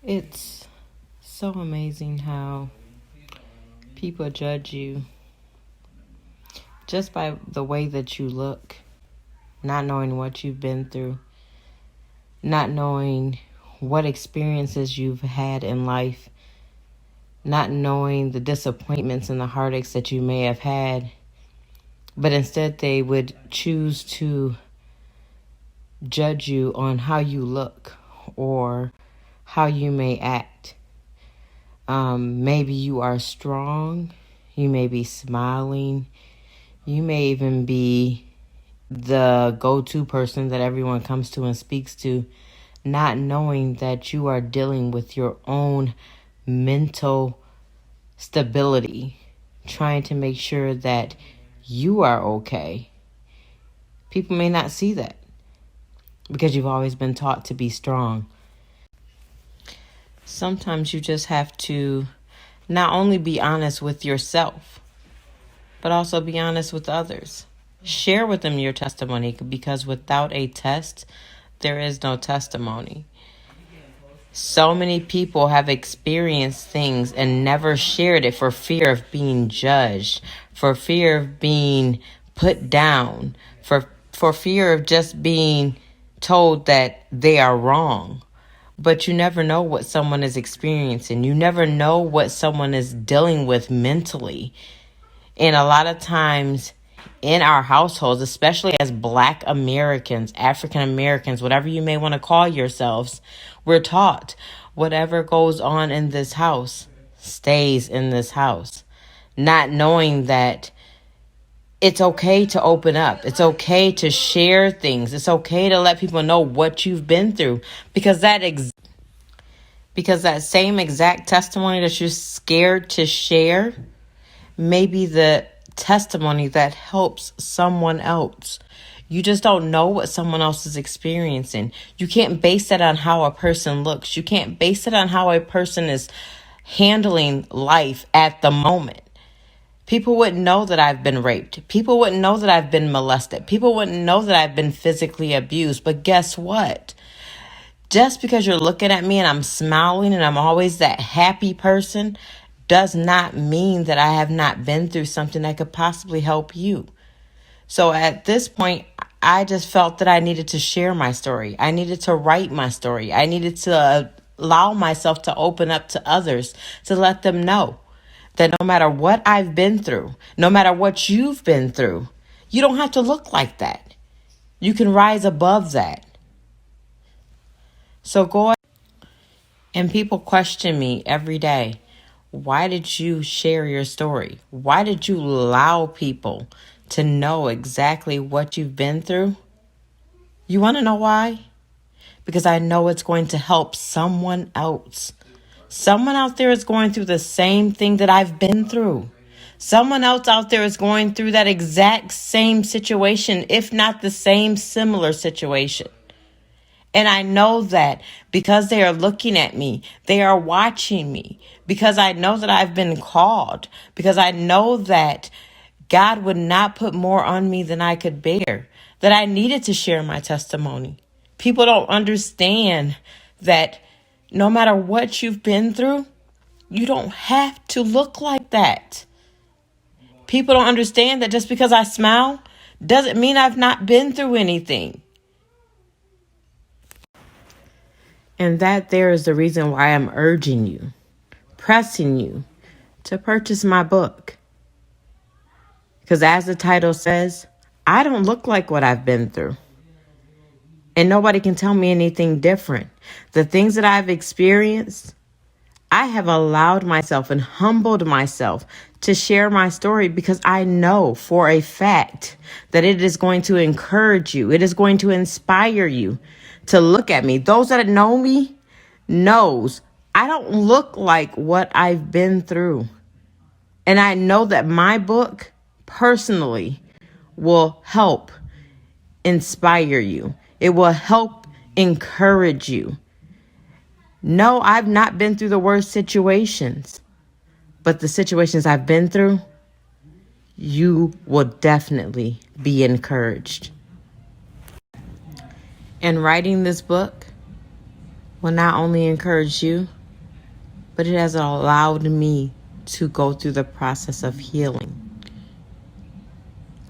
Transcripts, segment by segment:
It's so amazing how people judge you just by the way that you look, not knowing what you've been through, not knowing what experiences you've had in life, not knowing the disappointments and the heartaches that you may have had, but instead they would choose to judge you on how you look or how you may act. Maybe you are strong, you may be smiling, you may even be the go-to person that everyone comes to and speaks to, not knowing that you are dealing with your own mental stability, trying to make sure that you are okay. People may not see that because you've always been taught to be strong. Sometimes you just have to not only be honest with yourself, but also be honest with others. Share with them your testimony, because without a test, there is no testimony. So many people have experienced things and never shared it for fear of being judged, for fear of being put down, for fear of just being told that they are wrong. But you never know what someone is experiencing. You never know what someone is dealing with mentally. And a lot of times in our households, especially as Black Americans, African Americans, whatever you may want to call yourselves, we're taught whatever goes on in this house stays in this house. Not knowing that it's okay to open up. It's okay to share things. It's okay to let people know what you've been through, because that same exact testimony that you're scared to share may be the testimony that helps someone else. You just don't know what someone else is experiencing. You can't base that on how a person looks. You can't base it on how a person is handling life at the moment. People wouldn't know that I've been raped. People wouldn't know that I've been molested. People wouldn't know that I've been physically abused. But guess what? Just because you're looking at me and I'm smiling and I'm always that happy person does not mean that I have not been through something that could possibly help you. So at this point, I just felt that I needed to share my story. I needed to write my story. I needed to allow myself to open up to others, to let them know that no matter what I've been through, no matter what you've been through, you don't have to look like that. You can rise above that. So go ahead. And people question me every day. Why did you share your story? Why did you allow people to know exactly what you've been through? You want to know why? Because I know it's going to help someone else. Someone out there is going through the same thing that I've been through. Someone else out there is going through that exact same situation, if not the same similar situation. And I know that because they are looking at me, they are watching me, because I know that I've been called, because I know that God would not put more on me than I could bear, that I needed to share my testimony. People don't understand that no matter what you've been through, you don't have to look like that. People don't understand that just because I smile doesn't mean I've not been through anything. And that there is the reason why I'm urging you, pressing you to purchase my book. Because as the title says, I don't look like what I've been through. And nobody can tell me anything different. The things that I've experienced, I have allowed myself and humbled myself to share my story, because I know for a fact that it is going to encourage you. It is going to inspire you to look at me. Those that know me knows I don't look like what I've been through. And I know that my book personally will help inspire you. It will help encourage you. No, I've not been through the worst situations, but the situations I've been through, you will definitely be encouraged. And writing this book will not only encourage you, but it has allowed me to go through the process of healing.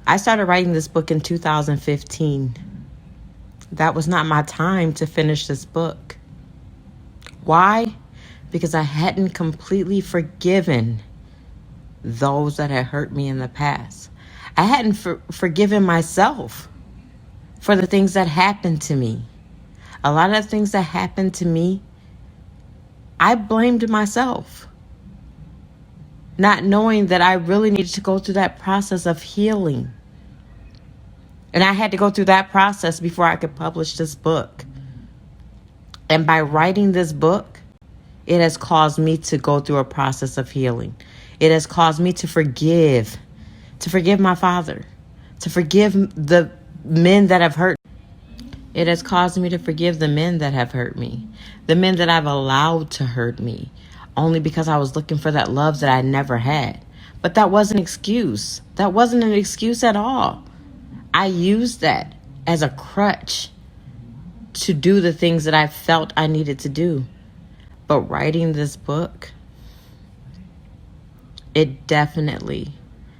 I started writing this book in 2015. That was not my time to finish this book. Why? Because I hadn't completely forgiven those that had hurt me in the past. I hadn't forgiven myself for the things that happened to me. A lot of the things that happened to me, I blamed myself, not knowing that I really needed to go through that process of healing. And I had to go through that process before I could publish this book. And by writing this book, it has caused me to go through a process of healing. It has caused me to forgive my father, to forgive the men that have hurt. It has caused me to forgive the men that have hurt me, the men that I've allowed to hurt me, only because I was looking for that love that I never had. But that wasn't an excuse. That wasn't an excuse at all. I used that as a crutch to do the things that I felt I needed to do. But writing this book, it definitely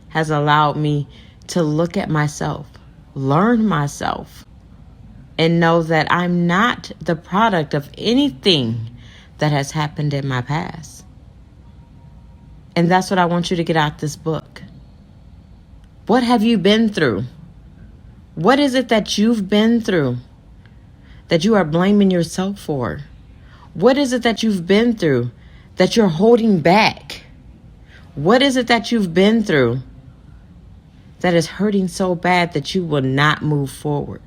has allowed me to look at myself, learn myself, and know that I'm not the product of anything that has happened in my past. And that's what I want you to get out this book. What have you been through? What is it that you've been through that you are blaming yourself for? What is it that you've been through that you're holding back? What is it that you've been through that is hurting so bad that you will not move forward?